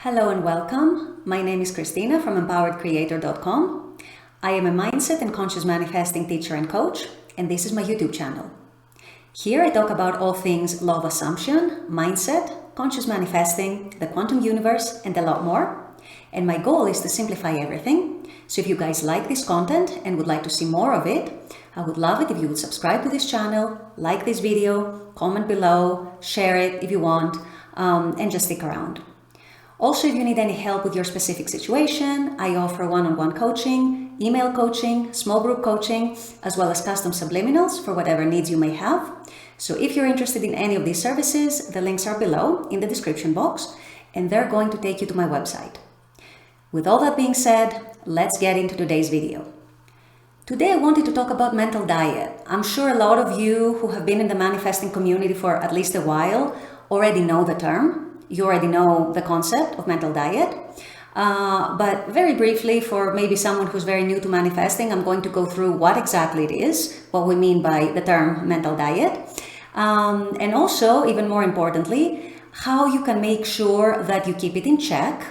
Hello and welcome. My name is Christina from empoweredcreator.com. I am a mindset and conscious manifesting teacher and coach, and this is my YouTube channel. Here I talk about all things law of assumption, mindset, conscious manifesting, the quantum universe, and a lot more. And my goal is to simplify everything. So if you guys like this content and would like to see more of it, I would love it if you would subscribe to this channel, like this video, comment below, share it if you want, and just stick around. Also, if you need any help with your specific situation, I offer one-on-one coaching, email coaching, small group coaching, as well as custom subliminals for whatever needs you may have. So if you're interested in any of these services, the links are below in the description box, and they're going to take you to my website. With all that being said, let's get into today's video. Today I wanted to talk about mental diet. I'm sure a lot of you who have been in the manifesting community for at least a while already know the term. You already know the concept of mental diet, but very briefly, for maybe someone who's very new to manifesting, I'm going to go through what exactly it is, what we mean by the term mental diet, and also, even more importantly, how you can make sure that you keep it in check,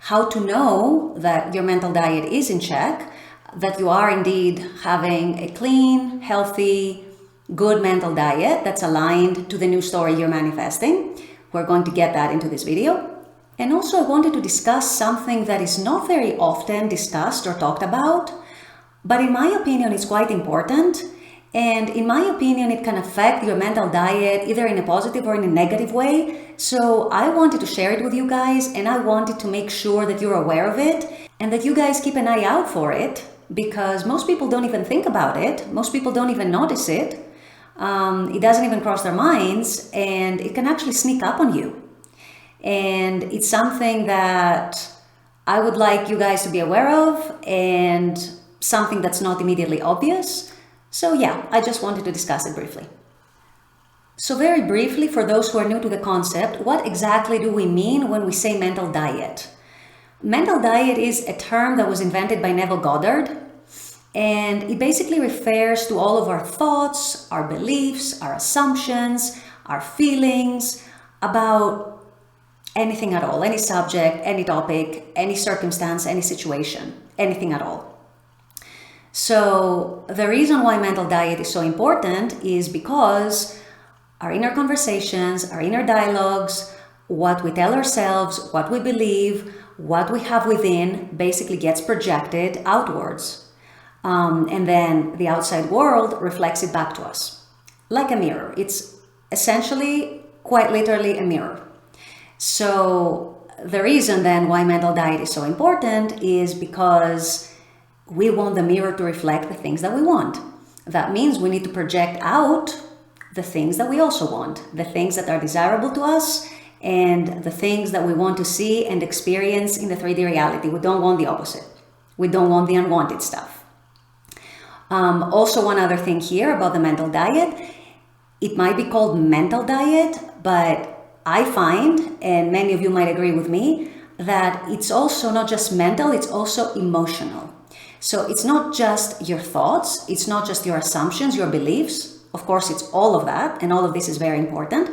how to know that your mental diet is in check, that you are indeed having a clean, healthy, good mental diet that's aligned to the new story you're manifesting. We're going to get that into this video. And also I wanted to discuss something that is not very often discussed or talked about, but in my opinion, it's quite important. And in my opinion, it can affect your mental diet either in a positive or in a negative way. So I wanted to share it with you guys, and I wanted to make sure that you're aware of it and that you guys keep an eye out for it, because most people don't even think about it. Most people don't even notice it. It doesn't even cross their minds, and it can actually sneak up on you. And it's something that I would like you guys to be aware of, and something that's not immediately obvious. So yeah, I just wanted to discuss it briefly. So very briefly, for those who are new to the concept, what exactly do we mean when we say mental diet? Mental diet is a term that was invented by Neville Goddard. And it basically refers to all of our thoughts, our beliefs, our assumptions, our feelings about anything at all, any subject, any topic, any circumstance, any situation, anything at all. So the reason why mental diet is so important is because our inner conversations, our inner dialogues, what we tell ourselves, what we believe, what we have within basically gets projected outwards. And then the outside world reflects it back to us like a mirror. It's essentially, quite literally, a mirror. So the reason then why mental diet is so important is because we want the mirror to reflect the things that we want. That means we need to project out the things that we also want, the things that are desirable to us, and the things that we want to see and experience in the 3D reality. We don't want the opposite. We don't want the unwanted stuff. Also, one other thing here about the mental diet, it might be called mental diet, but I find, and many of you might agree with me, that it's also not just mental, it's also emotional. So it's not just your thoughts, it's not just your assumptions, your beliefs. Of course, it's all of that, and all of this is very important.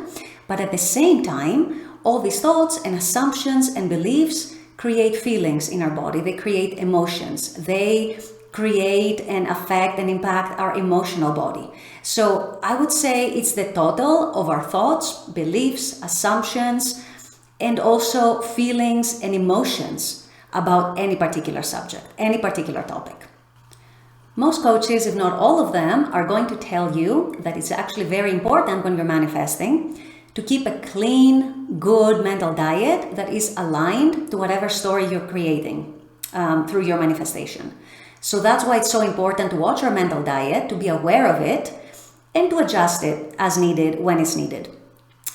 But at the same time, all these thoughts and assumptions and beliefs create feelings in our body. They create emotions. They create and affect and impact our emotional body. So I would say it's the total of our thoughts, beliefs, assumptions, and also feelings and emotions about any particular subject, any particular topic. Most coaches, if not all of them, are going to tell you that it's actually very important when you're manifesting to keep a clean, good mental diet that is aligned to whatever story you're creating through your manifestation. So that's why it's so important to watch our mental diet, to be aware of it, and to adjust it as needed when it's needed.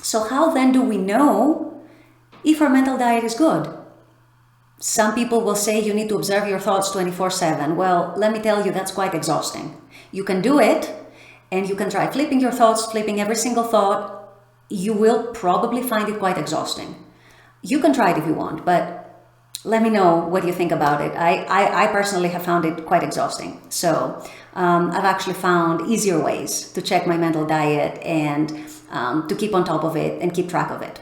So how then do we know if our mental diet is good? Some people will say you need to observe your thoughts 24/7. Well, let me tell you, that's quite exhausting. You can do it, and you can try flipping your thoughts, flipping every single thought. You will probably find it quite exhausting. You can try it if you want, but let me know what you think about it. I personally have found it quite exhausting. So I've actually found easier ways to check my mental diet and to keep on top of it and keep track of it.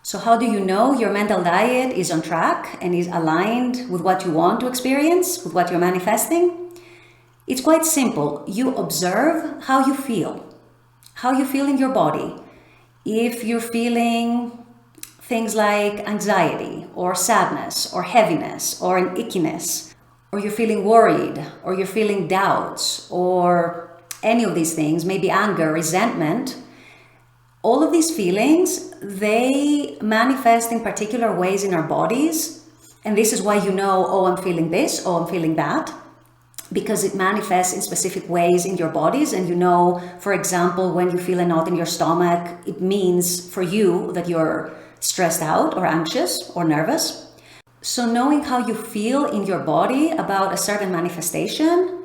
So how do you know your mental diet is on track and is aligned with what you want to experience, with what you're manifesting? It's quite simple. You observe how you feel in your body. If you're feeling things like anxiety or sadness or heaviness or an ickiness, or you're feeling worried, or you're feeling doubts, or any of these things, maybe anger, resentment, all of these feelings, they manifest in particular ways in our bodies. And this is why you know, oh, I'm feeling this, oh, I'm feeling that, because it manifests in specific ways in your bodies. And you know, for example, when you feel a knot in your stomach, it means for you that you're stressed out or anxious or nervous. So knowing how you feel in your body about a certain manifestation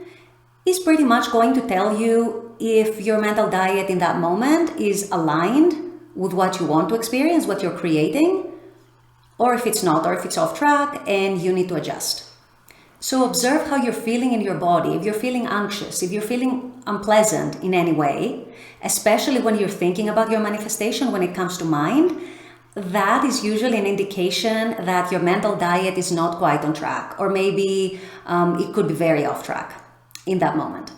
is pretty much going to tell you if your mental diet in that moment is aligned with what you want to experience, what you're creating, or if it's not, or if it's off track and you need to adjust. So observe how you're feeling in your body. If you're feeling anxious, if you're feeling unpleasant in any way, especially when you're thinking about your manifestation, when it comes to mind, that is usually an indication that your mental diet is not quite on track, or maybe it could be very off track in that moment.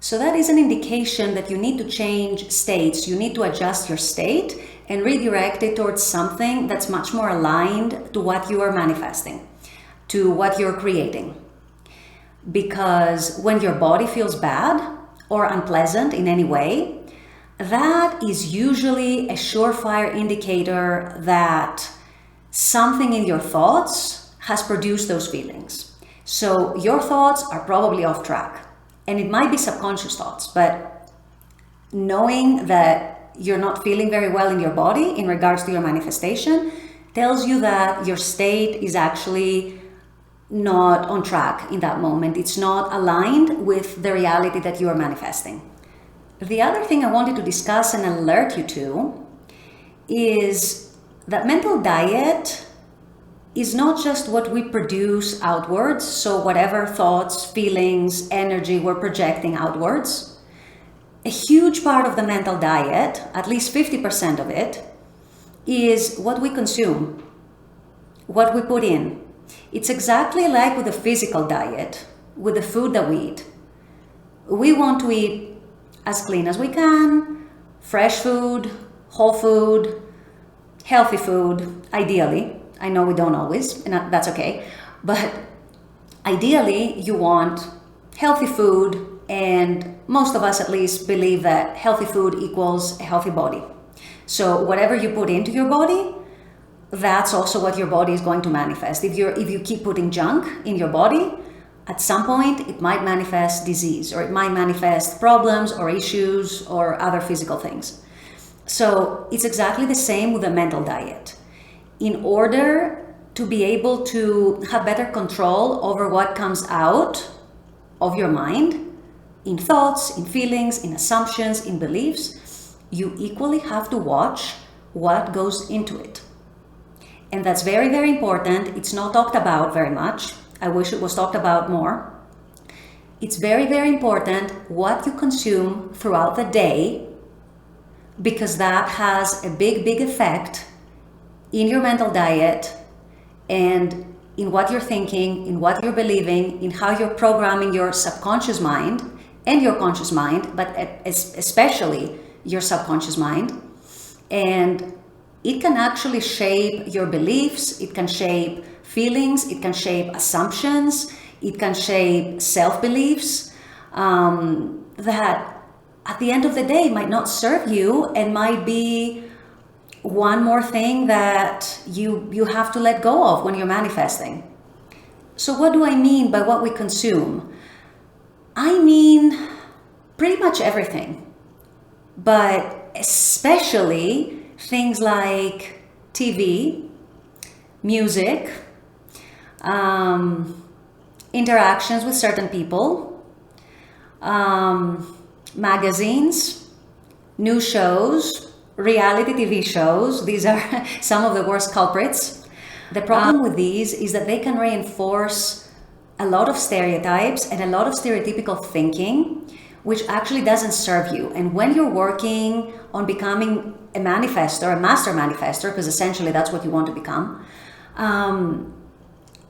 So that is an indication that you need to change states. You need to adjust your state and redirect it towards something that's much more aligned to what you are manifesting, to what you're creating. Because when your body feels bad or unpleasant in any way, that is usually a surefire indicator that something in your thoughts has produced those feelings. So your thoughts are probably off track, and it might be subconscious thoughts, but knowing that you're not feeling very well in your body in regards to your manifestation tells you that your state is actually not on track in that moment. It's not aligned with the reality that you are manifesting. The other thing I wanted to discuss and alert you to is that mental diet is not just what we produce outwards, so whatever thoughts, feelings, energy we're projecting outwards. A huge part of the mental diet, at least 50% of it, is what we consume, what we put in. It's exactly like with a physical diet, with the food that we eat. We want to eat as clean as we can, fresh food, whole food, healthy food, ideally. I know we don't always, and that's okay. But ideally, you want healthy food, and most of us at least believe that healthy food equals a healthy body. So whatever you put into your body, that's also what your body is going to manifest. If you keep putting junk in your body, at some point, it might manifest disease, or it might manifest problems or issues or other physical things. So it's exactly the same with a mental diet. In order to be able to have better control over what comes out of your mind, in thoughts, in feelings, in assumptions, in beliefs, you equally have to watch what goes into it. And that's very, very important. It's not talked about very much. I wish it was talked about more. It's very, very important what you consume throughout the day, because that has a big, big effect in your mental diet and in what you're thinking, in what you're believing, in how you're programming your subconscious mind and your conscious mind, but especially your subconscious mind. And it can actually shape your beliefs, it can shape feelings, it can shape assumptions, it can shape self-beliefs that at the end of the day might not serve you and might be one more thing that you have to let go of when you're manifesting. So what do I mean by what we consume? I mean pretty much everything, but especially things like TV, music, interactions with certain people, magazines, new shows, reality TV shows. These are some of the worst culprits. The problem with these is that they can reinforce a lot of stereotypes and a lot of stereotypical thinking, which actually doesn't serve you. And when you're working on becoming a manifestor, a master manifestor, because essentially that's what you want to become,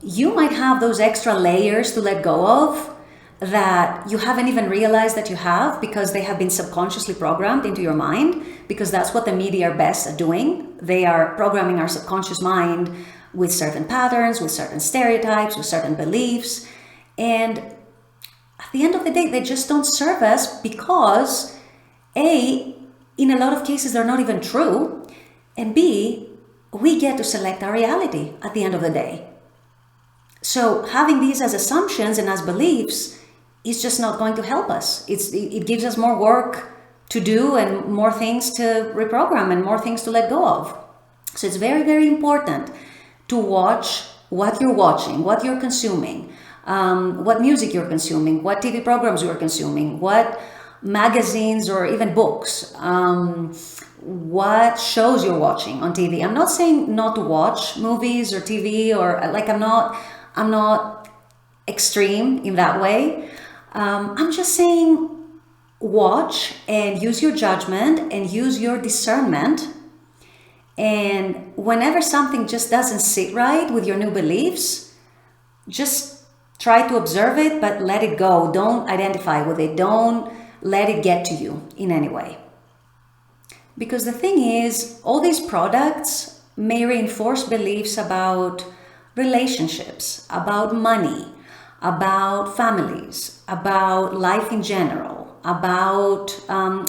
you might have those extra layers to let go of that you haven't even realized that you have, because they have been subconsciously programmed into your mind, because that's what the media are best at doing. They are programming our subconscious mind with certain patterns, with certain stereotypes, with certain beliefs. And at the end of the day, they just don't serve us because A, in a lot of cases, they're not even true. And B, we get to select our reality at the end of the day. So having these as assumptions and as beliefs is just not going to help us. It gives us more work to do and more things to reprogram and more things to let go of. So it's very, very important to watch what you're watching, what you're consuming, what music you're consuming, what TV programs you're consuming, what magazines or even books, what shows you're watching on TV. I'm not saying not to watch movies or TV, or like I'm not extreme in that way. I'm just saying watch and use your judgment and use your discernment. And whenever something just doesn't sit right with your new beliefs, just try to observe it, but let it go. Don't identify with it. Don't let it get to you in any way. Because the thing is, all these products may reinforce beliefs about relationships, about money, about families, about life in general, about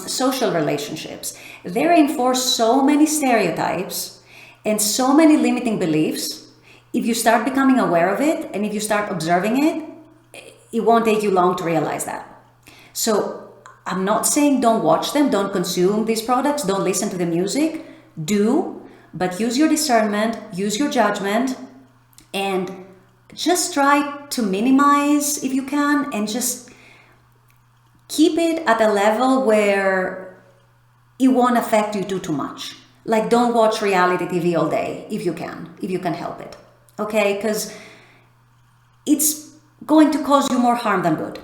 social relationships. They reinforce so many stereotypes and so many limiting beliefs. If you start becoming aware of it and if you start observing it, it won't take you long to realize that. So I'm not saying don't watch them, don't consume these products, don't listen to the music. Do, but use your discernment, use your judgment, and just try to minimize if you can, and just keep it at a level where it won't affect you too much. Like, don't watch reality TV all day if you can help it. Okay? Because it's going to cause you more harm than good.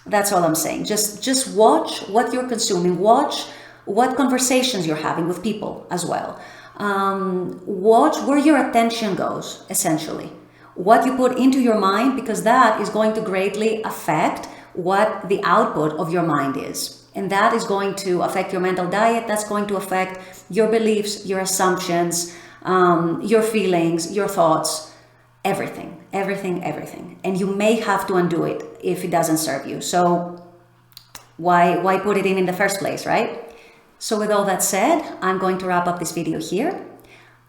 That's all I'm saying. Just watch what you're consuming. Watch what conversations you're having with people as well. Watch where your attention goes, essentially. What you put into your mind, because that is going to greatly affect what the output of your mind is. And that is going to affect your mental diet. That's going to affect your beliefs, your assumptions, your feelings, your thoughts, everything. And you may have to undo it if it doesn't serve you. So why put it in the first place, right? So with all that said, I'm going to wrap up this video here.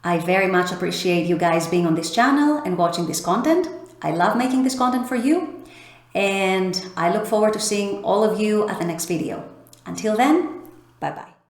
I very much appreciate you guys being on this channel and watching this content. I love making this content for you, and I look forward to seeing all of you at the next video. Until then, bye-bye.